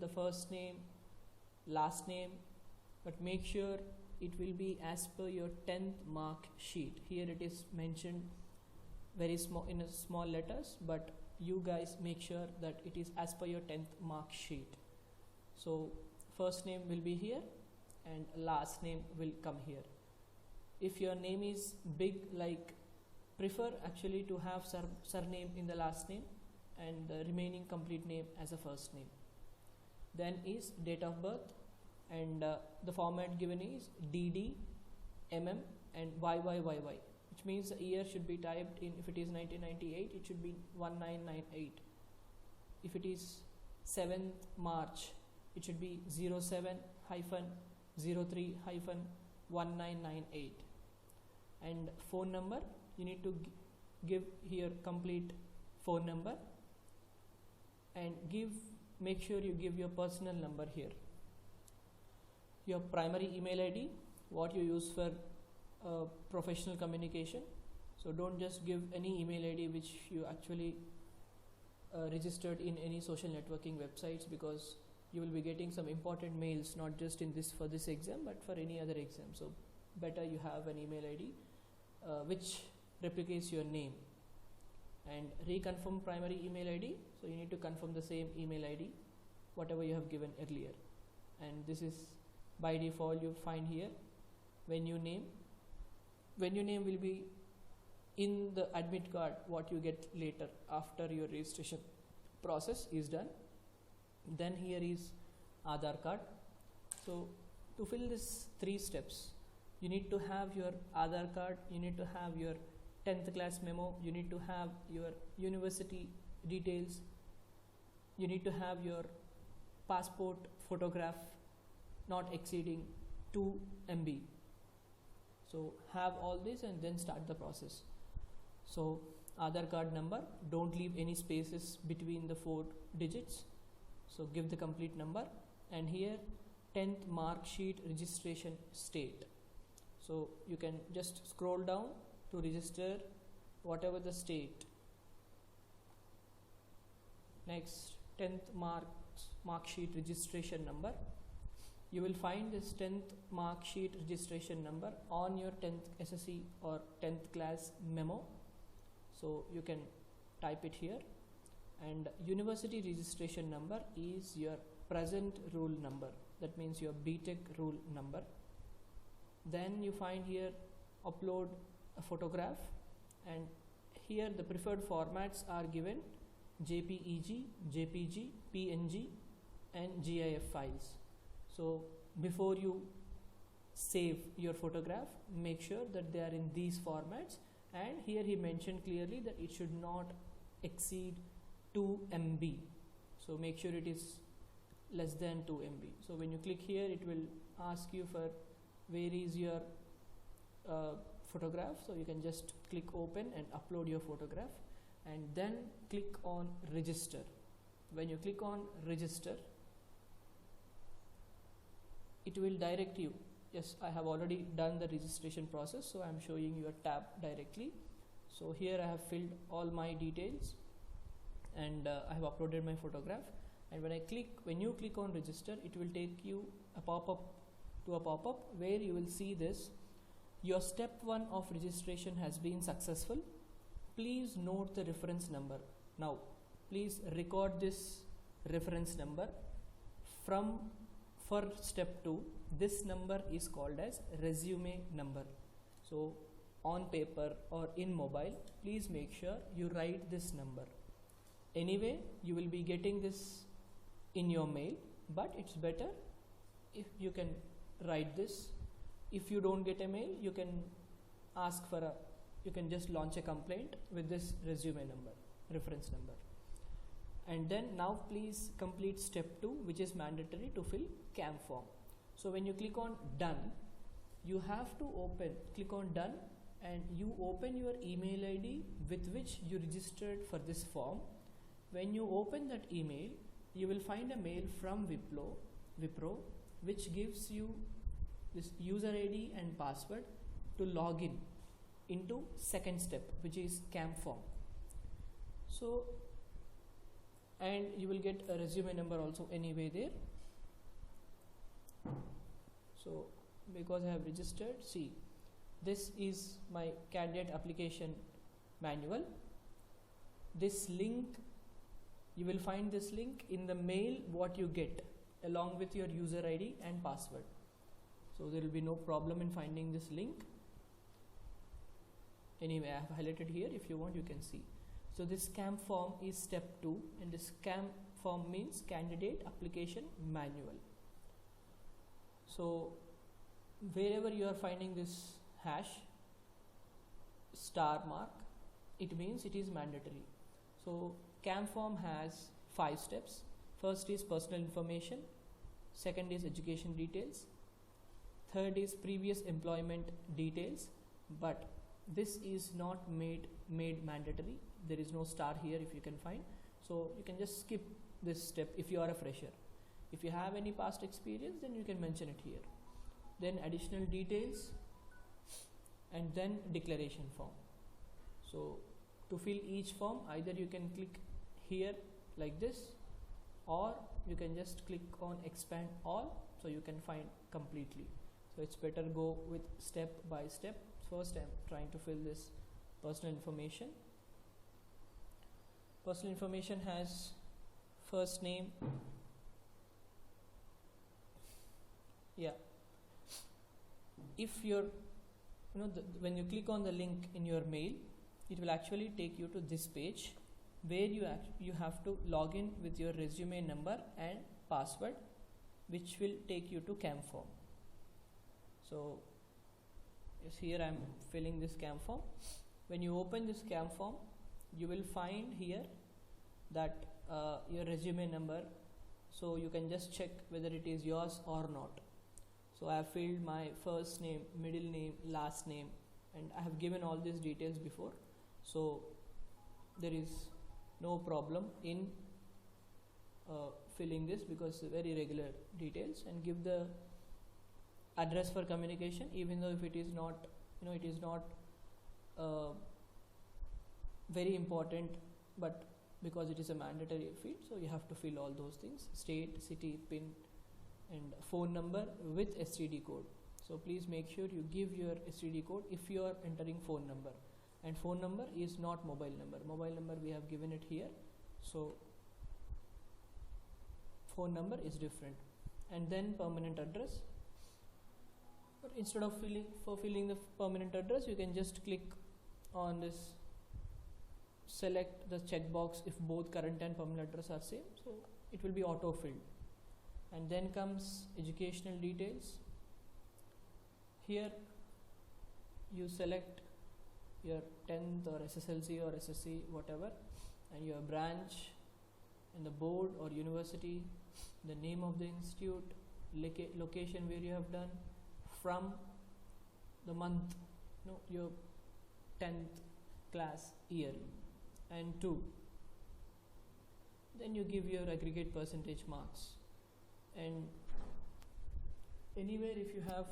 the first name, last name, but make sure it will be as per your 10th mark sheet. Here it is mentioned very small in a small letters, but you guys make sure that it is as per your 10th mark sheet. So first name will be here and last name will come here. If your name is big, like, prefer actually to have surname in the last name and the remaining complete name as a first name. Then is date of birth, and the format given is DD, MM and YYYY, which means the year should be typed in. If it is 1998, it should be 1998. If it is 7th March, it should be 07-03-1998. And phone number, you need to give here complete phone number, and make sure you give your personal number here. Your primary email ID, what you use for professional communication. So don't just give any email ID which you actually registered in any social networking websites, because you will be getting some important mails, not just in this for this exam but for any other exam. So better you have an email ID which replicates your name. And reconfirm primary email ID, so you need to confirm the same email ID whatever you have given earlier. And this is by default you find here. When you name will be in the admit card, what you get later after your registration process is done. Then here is Aadhaar card. So to fill this 3 steps, you need to have your Aadhaar card, you need to have your 10th class memo, you need to have your university details, you need to have your passport photograph not exceeding 2 MB. So have all this and then start the process. So Aadhaar card number, don't leave any spaces between the 4 digits. So give the complete number, and here 10th mark sheet registration state. So you can just scroll down to register whatever the state. Next, 10th mark sheet registration number. You will find this 10th mark sheet registration number on your 10th SSC or 10th class memo. So you can type it here. And university registration number is your present rule number, that means your B.Tech rule number. Then you find here upload a photograph, and here the preferred formats are given: JPEG, JPG, PNG and GIF files. So before you save your photograph, make sure that they are in these formats, and here he mentioned clearly that it should not exceed 2 MB. So make sure it is less than 2 MB. So when you click here, it will ask you for where is your photograph. So you can just click open and upload your photograph, and then click on register. When you click on register, it will direct you. Yes, I have already done the registration process, so I am showing you a tab directly. So here I have filled all my details, and I have uploaded my photograph. And when you click on register, it will take you a pop-up where you will see this: your step 1 of registration has been successful. Please note the reference number. Now please record this reference number. For step 2, this number is called as resume number. So on paper or in mobile, please make sure you write this number. Anyway, you will be getting this in your mail, but it's better if you can write this. If you don't get a mail, you can just launch a complaint with this resume number, reference number. And then now please complete step 2, which is mandatory to fill CAM form. So when you click on done, you have to click on done, and you open your email ID with which you registered for this form. When you open that email, you will find a mail from Wipro, which gives you this user ID and password to log in into second step, which is CAM form. So and you will get a resume number also anyway there. So because I have registered, see, this is my candidate application manual. This link, you will find this link in the mail what you get along with your user ID and password. So there will be no problem in finding this link. Anyway, I have highlighted here. If you want, you can see. So this CAM form is step 2, and this CAM form means candidate application manual. So wherever you are finding this hash star mark, it means it is mandatory. So CAM form has 5 steps. First is personal information, second is education details, third is previous employment details, but this is not made mandatory. There is no star here if you can find, so you can just skip this step if you are a fresher. If you have any past experience, then you can mention it here. Then additional details, and then declaration form. So to fill each form, either you can click here like this, or you can just click on expand all, so you can find completely. So it's better go with step by step. First, I'm trying to fill this personal information. Personal information has first name, if you're when you click on the link in your mail, it will actually take you to this page where you have to log in with your resume number and password, which will take you to CAM form. So yes, here I am filling this CAM form. When you open this CAM form, you will find here that your resume number, so you can just check whether it is yours or not. So I have filled my first name, middle name, last name, and I have given all these details before, so there is no problem in filling this, because very regular details. And give the address for communication, even though if it is not it is not very important, but because it is a mandatory field, so you have to fill all those things: state, city, PIN, and phone number with STD code. So please make sure you give your STD code if you are entering phone number, and phone number is not mobile number. Mobile number we have given it here, so phone number is different. And then permanent address, but instead of filling the permanent address, you can just click on this, select the checkbox if both current and permanent address are same, so it will be auto filled. And then comes educational details. Here you select your 10th or SSLC or SSC, whatever, and your branch and the board or university, the name of the institute, location where you have done, from the month, your 10th class year, and 2. Then you give your aggregate percentage marks. And anywhere if you have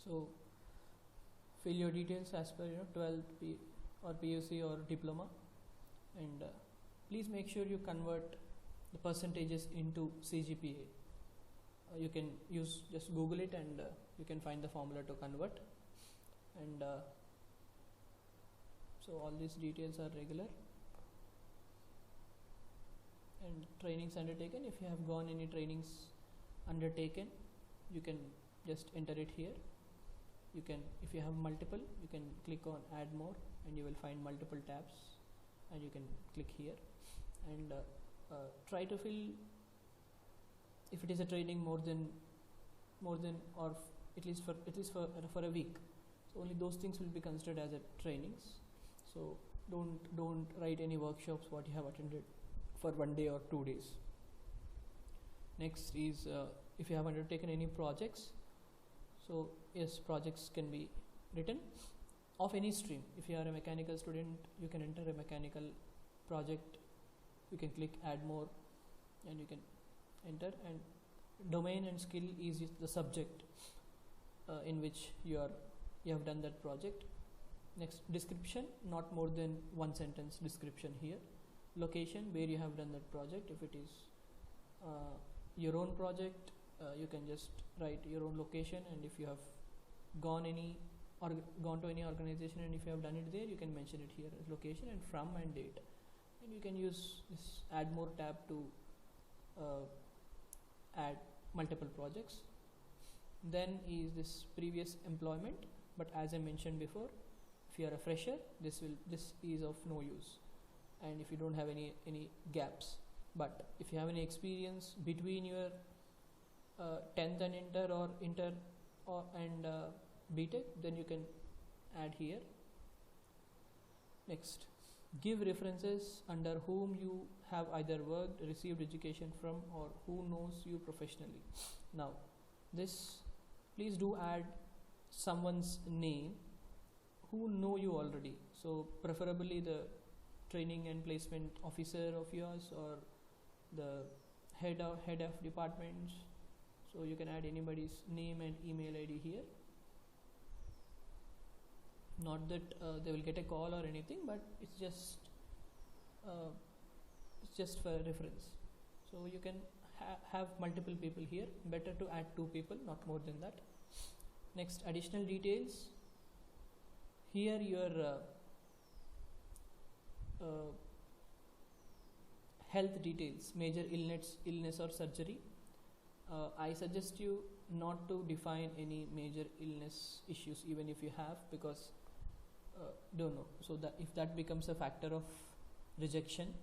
so fill your details as per 12th or PUC or diploma, and please make sure you convert the percentages into CGPA. You can just Google it, and you can find the formula to convert. And so all these details are regular. And trainings undertaken, if you have gone any trainings undertaken, you can just enter it here. You can, if you have multiple, you can click on add more, and you will find multiple tabs, and you can click here, and try to fill, if it is a training more than or at least for a week, so only those things will be considered as a trainings. So don't write any workshops what you have attended for 1 day or 2 days. Next is if you have undertaken any projects. So yes, projects can be written of any stream. If you are a mechanical student, you can enter a mechanical project. You can click add more, and you can enter, and Domain and skill is the subject in which you have done that project. Next, description, not more than one sentence description here. Location, where you have done that project. If it is your own project, you can just write your own location, and if you have gone to any organization and if you have done it there, you can mention it here as location and from and date. And you can use this add more tab to add multiple projects. Then is this previous employment, but as I mentioned before, if you are a fresher, this is of no use, and if you don't have any gaps. But if you have any experience between your 10th and inter and B.Tech, then you can add here. Next, give references under whom you have either worked, received education from, or who knows you professionally. Now this, please do add someone's name who know you already, so preferably the training and placement officer of yours or the head of departments. So you can add anybody's name and email ID here. Not that they will get a call or anything, but it's just for reference. So you can have multiple people here. Better to add 2 people, not more than that. Next, additional details. Here your health details, major illness or surgery. I suggest you not to define any major illness issues, even if you have, because don't know. So that if that becomes a factor of rejection,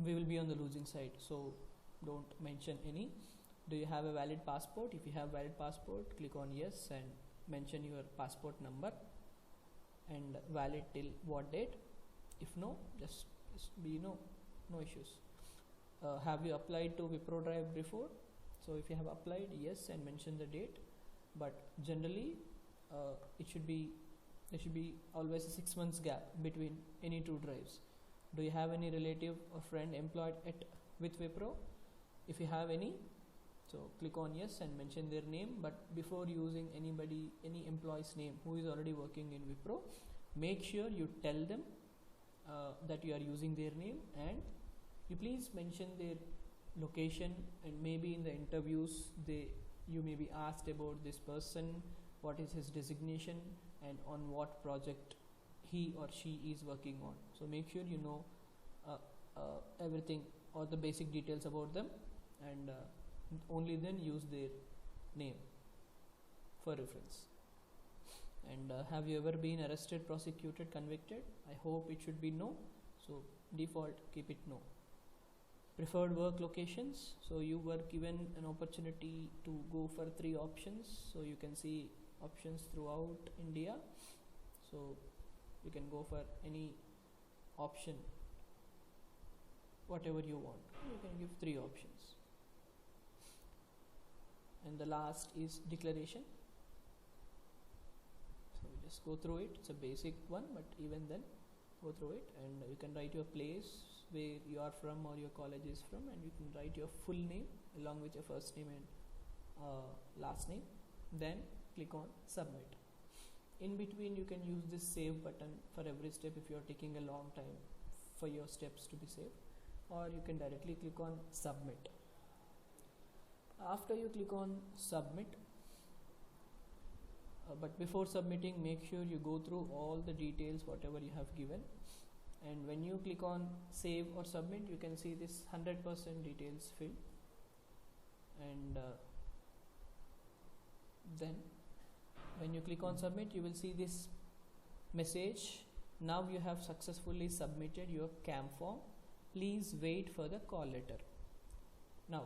we will be on the losing side. So don't mention any. Do you have a valid passport? If you have valid passport, click on yes and mention your passport number and valid till what date. If no, just be no issues. Have you applied to Wipro Drive before? So if you have applied, yes, and mention the date. But generally there should be always a 6 months gap between any 2 drives. Do you have any relative or friend employed with Wipro? If you have any, so click on yes and mention their name. But before using any employee's name who is already working in Wipro, make sure you tell them that you are using their name, and you please mention their location, and maybe in the interviews you may be asked about this person, what is his designation and on what project he or she is working on. So make sure you know everything or the basic details about them, and only then use their name for reference. And have you ever been arrested, prosecuted, convicted? I hope it should be no, so default keep it no. Preferred work locations, so you were given an opportunity to go for 3 options, so you can see options throughout India, so you can go for any option, whatever you want. You can give 3 options. And the last is declaration. So just go through it. It's a basic one, but even then go through it, and you can write your place where you are from or your college is from, and you can write your full name along with your first name and last name. Then click on submit. In between you can use this save button for every step if you are taking a long time for your steps to be saved, or you can directly click on submit. After you click on submit, but before submitting, make sure you go through all the details whatever you have given, and when you click on save or submit, you can see this 100% details filled, and then when you click on submit, you will see this message: now you have successfully submitted your CAM form, please wait for the call letter. Now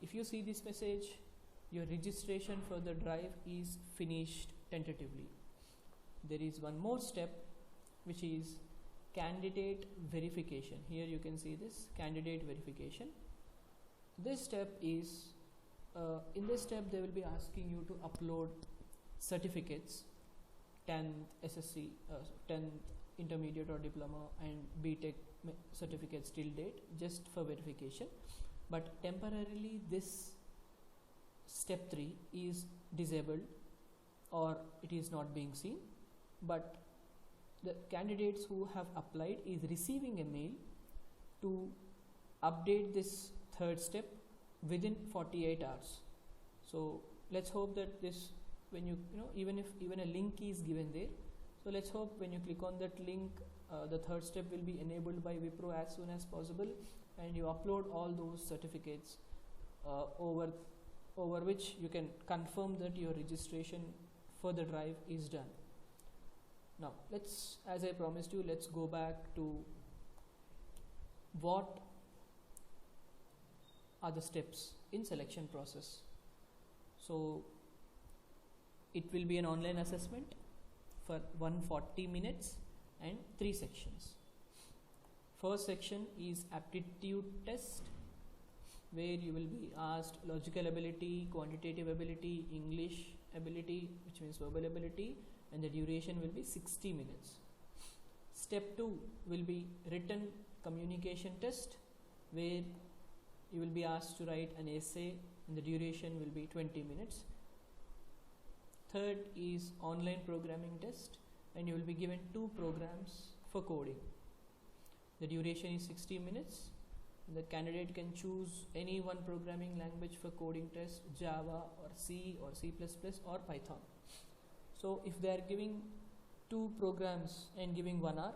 if you see this message, your registration for the drive is finished tentatively. There is one more step, which is candidate verification. Here you can see this candidate verification. This step is in this step they will be asking you to upload certificates, 10th SSC, 10th intermediate or diploma, and B.Tech certificates till date, just for verification. but temporarily this step 3 is disabled or it is not being seen, but the candidates who have applied is receiving a mail to update this third step within 48 hours. So let's hope that this, when you know, even a link is given there, so let's hope when you click on that link, the third step will be enabled by Wipro as soon as possible, and you upload all those certificates over which you can confirm that your registration for the drive is done. Now let's, as I promised you, let's go back to what are the steps in selection process. So it will be an online assessment for 140 minutes and 3 sections. First section is aptitude test, where you will be asked logical ability, quantitative ability, English ability, which means verbal ability, and the duration will be 60 minutes. Step 2 will be written communication test, where you will be asked to write an essay and the duration will be 20 minutes. Third is online programming test, and you will be given 2 programs for coding. The duration is 60 minutes. The candidate can choose any one programming language for coding test, Java or C or C++ or Python. So if they are giving 2 programs and giving 1 hour,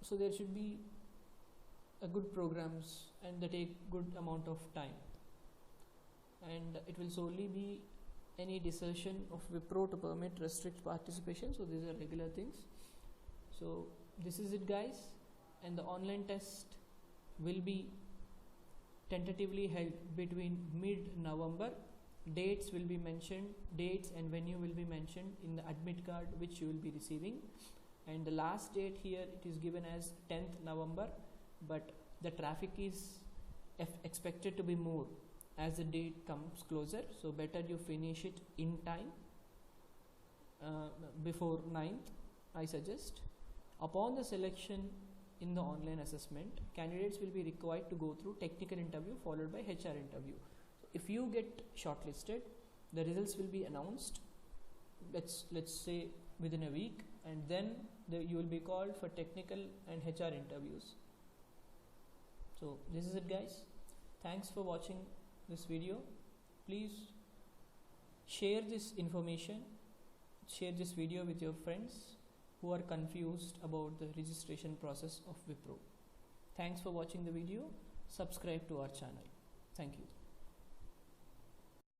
so there should be a good programs and they take good amount of time, and it will solely be any decision of Wipro to permit restrict participation. So these are regular things. So this is it, guys, and the online test will be tentatively held between mid-November. Dates will be mentioned, dates and venue will be mentioned in the admit card which you will be receiving, and the last date here it is given as 10th November, but the traffic is expected to be more as the date comes closer, so better you finish it in time before 9th, I suggest. Upon the selection in the online assessment, candidates will be required to go through technical interview followed by HR interview. So if you get shortlisted, the results will be announced, let's say within a week, and then you will be called for technical and HR interviews. So this is it, guys. Thanks for watching this video. Please share this information, share this video with your friends who are confused about the registration process of Wipro. Thanks for watching the video. Subscribe to our channel. Thank you.